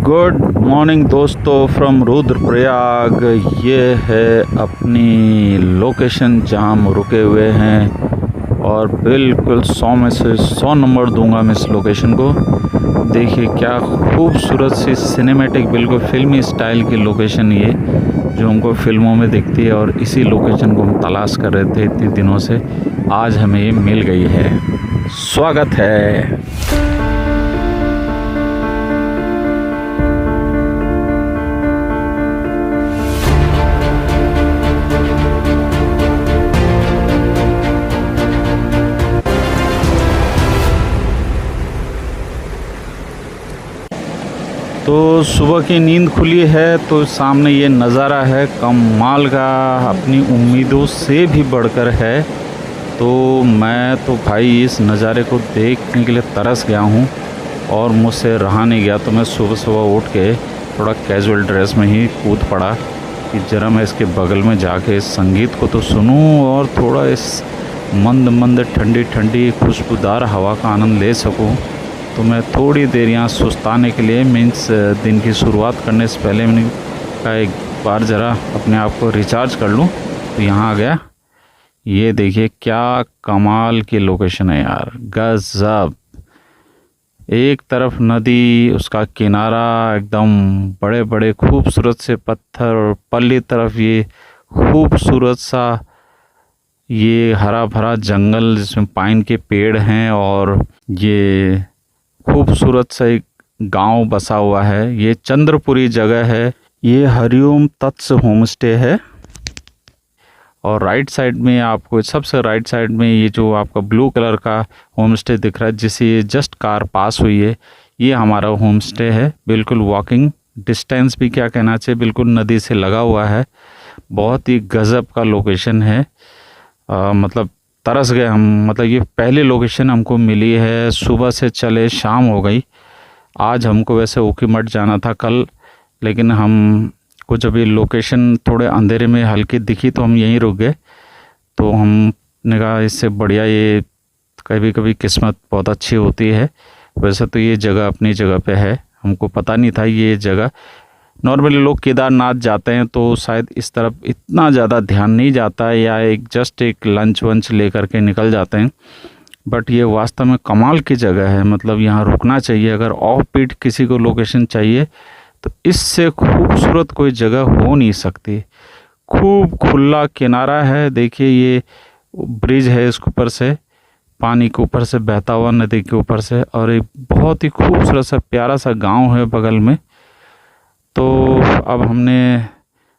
Good morning दोस्तों from Rudraprayag. ये है अपनी लोकेशन जहाँ हम रुके हुए हैं और बिल्कुल 100 में से 100 नंबर दूंगा मैं इस लोकेशन को। देखिए क्या खूबसूरत सी सिनेमैटिक बिल्कुल फिल्मी स्टाइल की लोकेशन ये जो हमको फिल्मों में दिखती है, और इसी लोकेशन को हम तलाश कर रहे थे इतने दिनों से। आज हमें ये मिल गई है। स्वागत है। तो सुबह की नींद खुली है तो सामने ये नज़ारा है कमाल का, अपनी उम्मीदों से भी बढ़कर है। तो मैं तो भाई इस नज़ारे को देखने के लिए तरस गया हूँ और मुझसे रहा नहीं गया। तो मैं सुबह सुबह उठ के थोड़ा कैजुअल ड्रेस में ही कूद पड़ा कि ज़रा मैं इसके बगल में जाके इस संगीत को तो सुनूं और थोड़ा इस मंद मंद ठंडी ठंडी खुशबूदार हवा का आनंद ले सकूं। तो मैं थोड़ी देर यहाँ सुस्ताने के लिए मीन्स दिन की शुरुआत करने से पहले मैंने कहा एक बार ज़रा अपने आप को रिचार्ज कर लूँ। तो यहाँ आ गया। ये देखिए क्या कमाल की लोकेशन है यार, गजब। एक तरफ नदी, उसका किनारा एकदम बड़े बड़े खूबसूरत से पत्थर, और पल्ली तरफ ये खूबसूरत सा ये हरा भरा जंगल जिसमें पाइन के पेड़ हैं, और ये खूबसूरत सा एक गांव बसा हुआ है। ये चंद्रपुरी जगह है। ये हरिओम तत्स होम स्टे है। और राइट साइड में आपको, सबसे राइट साइड में ये जो आपका ब्लू कलर का होम स्टे दिख रहा है जिससे ये जस्ट कार पास हुई है, ये हमारा होम स्टे है। बिल्कुल वॉकिंग डिस्टेंस भी क्या कहना चाहिए, बिल्कुल नदी से लगा हुआ है। बहुत ही गजब का लोकेशन है। मतलब तरस गए हम। मतलब ये पहली लोकेशन हमको मिली है। सुबह से चले शाम हो गई। आज हमको वैसे ऊखीमठ जाना था कल, लेकिन हम कुछ अभी लोकेशन थोड़े अंधेरे में हल्की दिखी तो हम यहीं रुक गए। तो हमने कहा इससे बढ़िया, ये कभी कभी किस्मत बहुत अच्छी होती है। वैसे तो ये जगह अपनी जगह पे है, हमको पता नहीं था ये जगह। नॉर्मली लोग केदारनाथ जाते हैं तो शायद इस तरफ इतना ज़्यादा ध्यान नहीं जाता है, या एक जस्ट एक लंच वंच लेकर के निकल जाते हैं। बट ये वास्तव में कमाल की जगह है। मतलब यहाँ रुकना चाहिए। अगर ऑफ बीट किसी को लोकेशन चाहिए तो इससे खूबसूरत कोई जगह हो नहीं सकती। खूब खुला किनारा है। देखिए ये ब्रिज है, इसके ऊपर से पानी के ऊपर से बहता हुआ नदी के ऊपर से, और एक बहुत ही खूबसूरत सा प्यारा सा गाँव है बगल में। तो अब हमने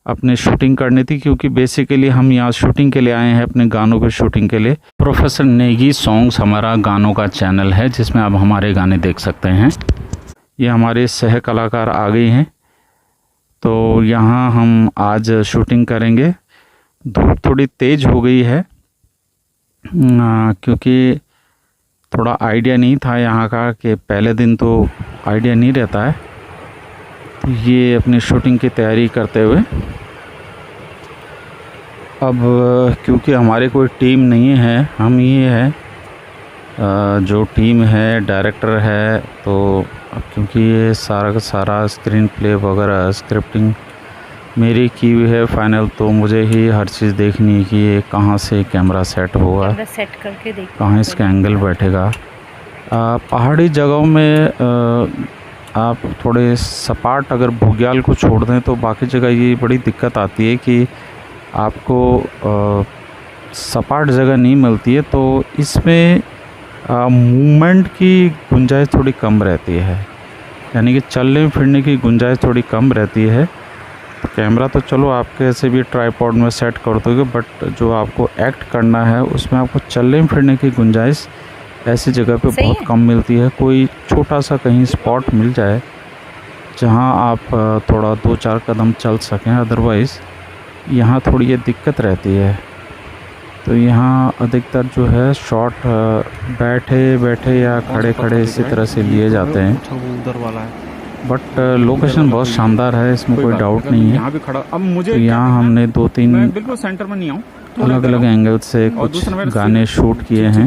अपने शूटिंग करनी थी, क्योंकि बेसिकली हम यहाँ शूटिंग के लिए आए हैं, अपने गानों के शूटिंग के लिए। प्रोफेसर नेगी सॉन्ग्स हमारा गानों का चैनल है जिसमें आप हमारे गाने देख सकते हैं। ये हमारे सह कलाकार आ गई हैं। तो यहाँ हम आज शूटिंग करेंगे। धूप थोड़ी तेज़ हो गई है क्योंकि थोड़ा आइडिया नहीं था यहाँ का, कि पहले दिन तो आइडिया नहीं रहता है। ये अपनी शूटिंग की तैयारी करते हुए, अब क्योंकि हमारे कोई टीम नहीं है, हम ये है जो टीम है, डायरेक्टर है। तो अब क्योंकि ये सारा का सारा स्क्रीन प्ले वगैरह स्क्रिप्टिंग मेरी की हुई है फाइनल, तो मुझे ही हर चीज़ देखनी है कि ये कहाँ से कैमरा सेट होगा, सेट करके देख कहाँ इसका एंगल बैठेगा। पहाड़ी जगहों में आप थोड़े सपाट अगर बुग्याल को छोड़ दें तो बाकी जगह ये बड़ी दिक्कत आती है कि आपको सपाट जगह नहीं मिलती है। तो इसमें मूवमेंट की गुंजाइश थोड़ी कम रहती है, यानी कि चलने फिरने की गुंजाइश थोड़ी कम रहती है। तो कैमरा तो चलो आप कैसे भी ट्राइपॉड में सेट कर दोगे, बट जो आपको एक्ट करना है उसमें आपको चलने फिरने की गुंजाइश ऐसी जगह पे बहुत कम मिलती है। कोई छोटा सा कहीं स्पॉट मिल जाए जहां आप थोड़ा 2-4 कदम चल सकें, अदरवाइज़ यहाँ थोड़ी ये दिक्कत रहती है। तो यहाँ अधिकतर जो है शॉट बैठे बैठे या खड़े खड़े इसी तरह से लिए जाते हैं। बट लोकेशन बहुत शानदार है, इसमें कोई डाउट नहीं है। तो यहाँ हमने 2-3 बिल्कुल सेंटर में नहीं आऊँ, अलग अलग एंगल से कुछ गाने शूट किए हैं।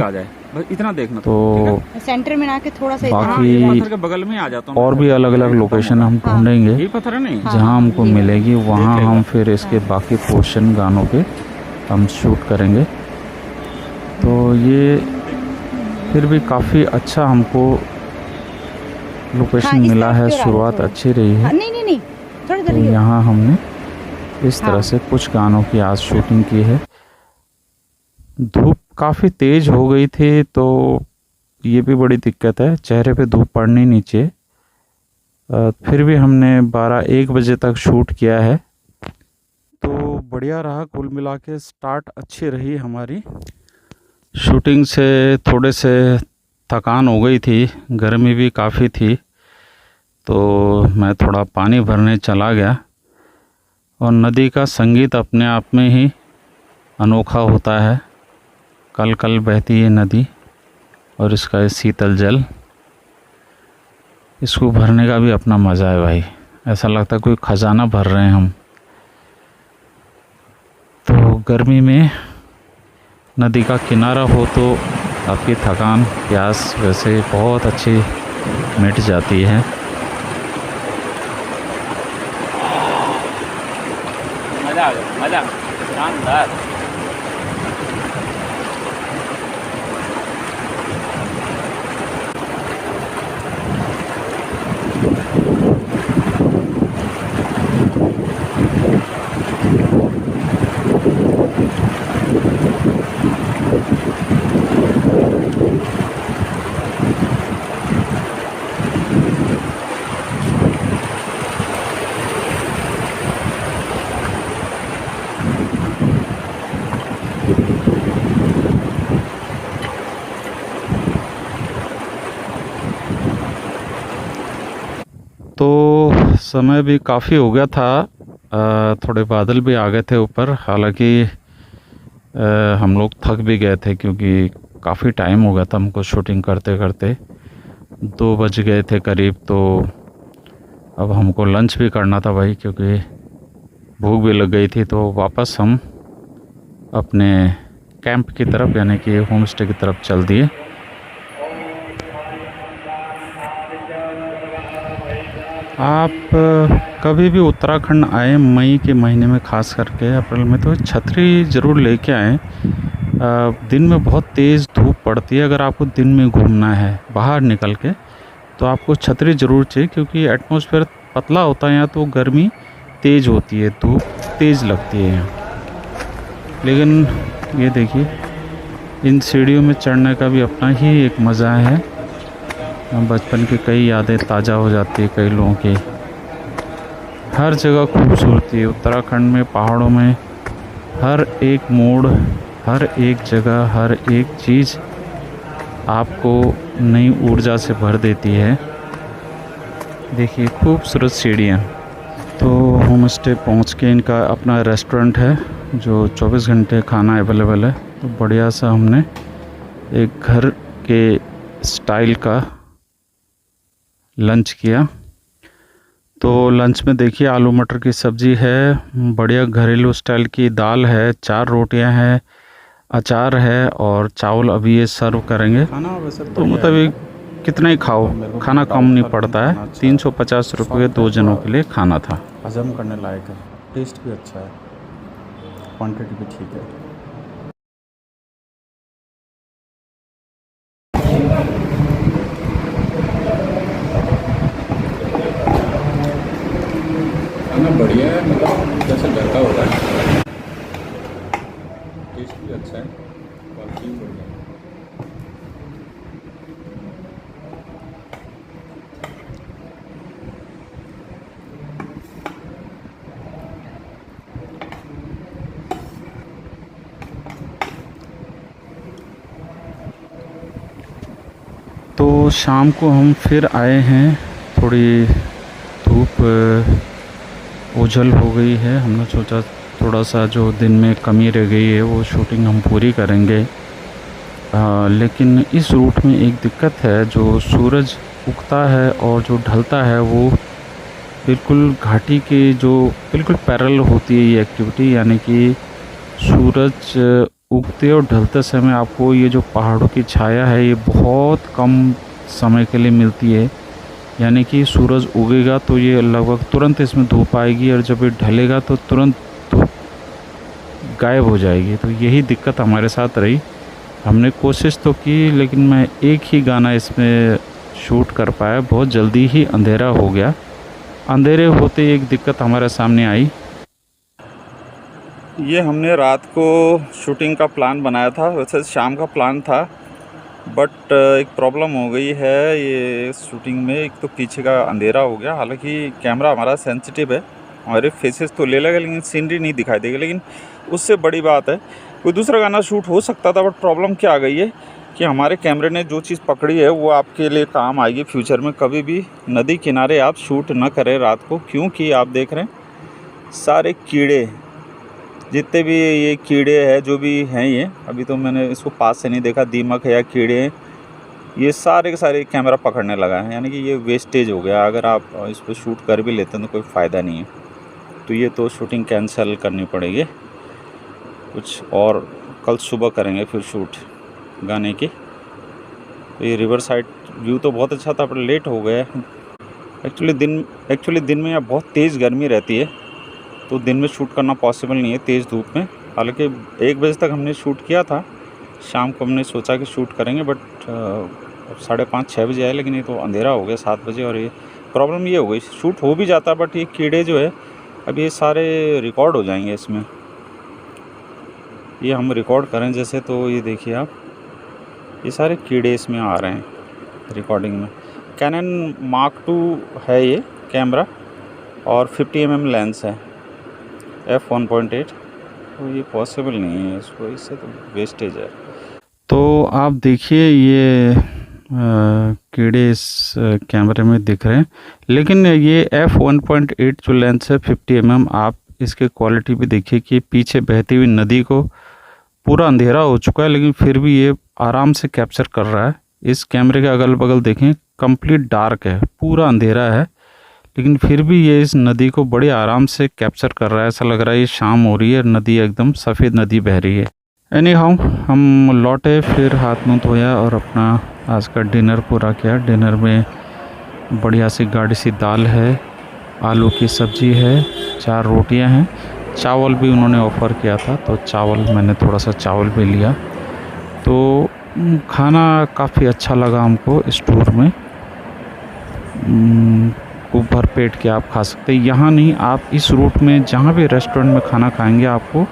बस इतना देखना। तो सेंटर में आके थोड़ा सा बाकी पत्थर के बगल में आ जाता हूँ और भी अलग अलग लोकेशन हम ढूंढेंगे यही पत्थर है नहीं जहाँ हमको मिलेगी वहाँ हम फिर इसके बाकी पोर्शन गानों के हम शूट करेंगे। तो ये फिर भी काफ़ी अच्छा हमको लोकेशन मिला है, शुरुआत अच्छी रही है। नहीं तो यहाँ हमने इस तरह से कुछ गानों की आज शूटिंग की है। धूप काफ़ी तेज़ हो गई थी तो ये भी बड़ी दिक्कत है, चेहरे पे धूप पड़नी नहीं चाहिए। फिर भी हमने 12-1 बजे तक शूट किया है तो बढ़िया रहा। कुल मिला के स्टार्ट अच्छी रही हमारी। शूटिंग से थोड़े से थकान हो गई थी, गर्मी भी काफ़ी थी, तो मैं थोड़ा पानी भरने चला गया। और नदी का संगीत अपने आप में ही अनोखा होता है। कल कल बहती है नदी और इसका ये शीतल जल, इसको भरने का भी अपना मज़ा है भाई। ऐसा लगता है कोई ख़जाना भर रहे हैं हम। तो गर्मी में नदी का किनारा हो तो आपकी थकान प्यास वैसे बहुत अच्छी मिट जाती है। मज़ा आ गया, मज़ा शानदार। तो समय भी काफ़ी हो गया था, थोड़े बादल भी आ गए थे ऊपर। हालांकि हम लोग थक भी गए थे क्योंकि काफ़ी टाइम हो गया था हमको शूटिंग करते करते। 2 बज गए थे करीब। तो अब हमको लंच भी करना था भाई, क्योंकि भूख भी लग गई थी। तो वापस हम अपने कैंप की तरफ यानी कि होम स्टे की तरफ चल दिए। आप कभी भी उत्तराखंड आए मई के महीने में, ख़ास करके अप्रैल में, तो छतरी ज़रूर लेके आएँ। दिन में बहुत तेज़ धूप पड़ती है। अगर आपको दिन में घूमना है बाहर निकल के तो आपको छतरी ज़रूर चाहिए, क्योंकि एटमॉस्फेयर पतला होता है यहाँ, तो गर्मी तेज़ होती है, धूप तेज़ लगती है यहाँ। लेकिन ये देखिए, इन सीढ़ियों में चढ़ने का भी अपना ही एक मज़ा है। बचपन की कई यादें ताज़ा हो जाती है कई लोगों की। हर जगह खूबसूरती है उत्तराखंड में, पहाड़ों में। हर एक मोड़, हर एक जगह, हर एक चीज़ आपको नई ऊर्जा से भर देती है। देखिए खूबसूरत सीढ़ियाँ। तो होम स्टे पहुँच के इनका अपना रेस्टोरेंट है जो 24 घंटे खाना अवेलेबल है। तो बढ़िया सा हमने एक घर के स्टाइल का लंच किया। तो लंच में देखिए आलू मटर की सब्ज़ी है, बढ़िया घरेलू स्टाइल की दाल है, 4 रोटियां हैं, अचार है और चावल अभी ये सर्व करेंगे। तो मतलब कितना ही खाओ, खाना कम नहीं पड़ता है। 350 रुपये 2 जनों के लिए खाना था। हजम करने लायक है, टेस्ट भी अच्छा है, क्वांटिटी भी ठीक है। खाना बढ़िया है, मतलब जैसे घर का होता है। टेस्ट भी अच्छा है, क्वालिटी भी बढ़िया है। तो शाम को हम फिर आए हैं। थोड़ी धूप ओझल हो गई है। हमने सोचा थोड़ा सा जो दिन में कमी रह गई है वो शूटिंग हम पूरी करेंगे। लेकिन इस रूट में एक दिक्कत है, जो सूरज उगता है और जो ढलता है वो बिल्कुल घाटी के जो बिल्कुल पैरेलल होती है ये एक्टिविटी, यानी कि सूरज उगते और ढलते समय आपको ये जो पहाड़ों की छाया है ये बहुत कम समय के लिए मिलती है। यानी कि सूरज उगेगा तो ये लगभग तुरंत इसमें धूप आएगी और जब ये ढलेगा तो तुरंत धूप गायब हो जाएगी। तो यही दिक्कत हमारे साथ रही। हमने कोशिश तो की लेकिन मैं एक ही गाना इसमें शूट कर पाया। बहुत जल्दी ही अंधेरा हो गया। अंधेरे होते एक दिक्कत हमारे सामने आई। ये हमने रात को शूटिंग का प्लान बनाया था, वैसे शाम का प्लान था, बट एक प्रॉब्लम हो गई है ये शूटिंग में। एक तो पीछे का अंधेरा हो गया, हालांकि कैमरा हमारा सेंसिटिव है, हमारे फेसेस तो ले लेगा लेकिन सीनरी नहीं दिखाई देगी। लेकिन उससे बड़ी बात है कोई दूसरा गाना शूट हो सकता था, बट प्रॉब्लम क्या आ गई है कि हमारे कैमरे ने जो चीज़ पकड़ी है वो आपके लिए काम आएगी फ्यूचर में। कभी भी नदी किनारे आप शूट ना करें रात को, क्योंकि आप देख रहे हैं सारे कीड़े, जितने भी ये कीड़े हैं जो भी हैं, ये अभी तो मैंने इसको पास से नहीं देखा, दीमक है या कीड़े हैं, ये सारे के सारे कैमरा पकड़ने लगा है। यानी कि ये वेस्टेज हो गया। अगर आप इस पर शूट कर भी लेते हैं तो कोई फ़ायदा नहीं है। तो ये तो शूटिंग कैंसिल करनी पड़ेगी कुछ और, कल सुबह करेंगे फिर शूट गाने की। तो ये रिवर साइड व्यू तो बहुत अच्छा था पर लेट हो गया। एक्चुअली दिन में यहाँ बहुत तेज़ गर्मी रहती है, तो दिन में शूट करना पॉसिबल नहीं है तेज़ धूप में। हालांकि 1 बजे तक हमने शूट किया था, शाम को हमने सोचा कि शूट करेंगे, बट 5:30-6 बजे आए, लेकिन ये तो अंधेरा हो गया 7 बजे। और ये प्रॉब्लम ये हो गई, शूट हो भी जाता बट ये कीड़े जो है अब ये सारे रिकॉर्ड हो जाएंगे इसमें। ये हम रिकॉर्ड करें जैसे, तो ये देखिए आप, ये सारे कीड़े इसमें आ रहे हैं रिकॉर्डिंग में। कैनन Mark II है ये कैमरा और 50 mm लेंस है, f1.8। तो ये पॉसिबल नहीं है इसको, इससे तो वेस्टेज है। तो आप देखिए ये कीड़े इस कैमरे में दिख रहे हैं, लेकिन ये f1.8 जो लेंस है 50 mm, आप इसके क्वालिटी भी देखिए कि पीछे बहती हुई नदी को पूरा अंधेरा हो चुका है लेकिन फिर भी ये आराम से कैप्चर कर रहा है। इस कैमरे के अगल बगल देखें, कंप्लीट डार्क है, पूरा अंधेरा है, लेकिन फिर भी ये इस नदी को बड़े आराम से कैप्चर कर रहा है। ऐसा लग रहा है ये शाम हो रही है, नदी एकदम सफ़ेद नदी बह रही है। एनी हाउ हम लौटे, फिर हाथ मुँह धोया और अपना आज का डिनर पूरा किया। डिनर में बढ़िया सी गाढ़ी सी दाल है, आलू की सब्ज़ी है, 4 रोटियां हैं, चावल भी उन्होंने ऑफ़र किया था तो चावल, मैंने थोड़ा सा चावल भी लिया। तो खाना काफ़ी अच्छा लगा हमको इस टूर में। खूब भर पेट के आप खा सकते हैं। यहाँ नहीं, आप इस रूट में जहाँ भी रेस्टोरेंट में खाना खाएंगे आपको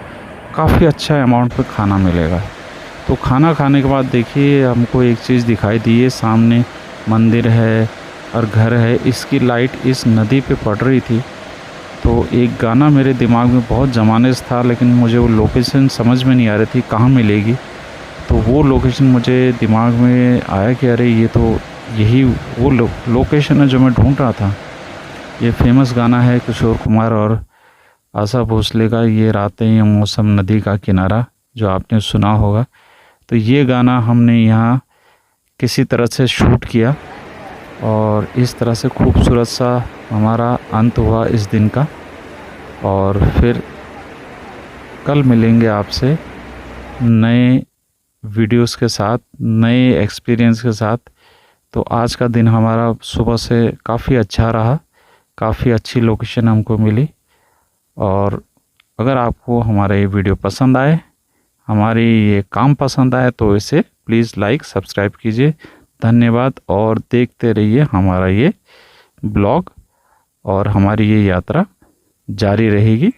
काफ़ी अच्छा अमाउंट पे खाना मिलेगा। तो खाना खाने के बाद देखिए हमको एक चीज़ दिखाई दी है, सामने मंदिर है और घर है, इसकी लाइट इस नदी पे पड़ रही थी। तो एक गाना मेरे दिमाग में बहुत ज़माने से था, लेकिन मुझे वो लोकेशन समझ में नहीं आ रही थी कहाँ मिलेगी। तो वो लोकेशन मुझे दिमाग में आया कि अरे ये तो यही वो लोकेशन है जो मैं ढूंढ रहा था। ये फेमस गाना है किशोर कुमार और आशा भोसले का, ये रातें ये मौसम नदी का किनारा, जो आपने सुना होगा। तो ये गाना हमने यहाँ किसी तरह से शूट किया और इस तरह से खूबसूरत सा हमारा अंत हुआ इस दिन का। और फिर कल मिलेंगे आपसे नए वीडियोस के साथ, नए एक्सपीरियंस के साथ। तो आज का दिन हमारा सुबह से काफ़ी अच्छा रहा, काफ़ी अच्छी लोकेशन हमको मिली। और अगर आपको हमारा ये वीडियो पसंद आए, हमारी ये काम पसंद आए, तो इसे प्लीज़ लाइक सब्सक्राइब कीजिए। धन्यवाद और देखते रहिए हमारा ये ब्लॉग और हमारी ये यात्रा जारी रहेगी।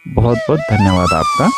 बहुत बहुत धन्यवाद आपका।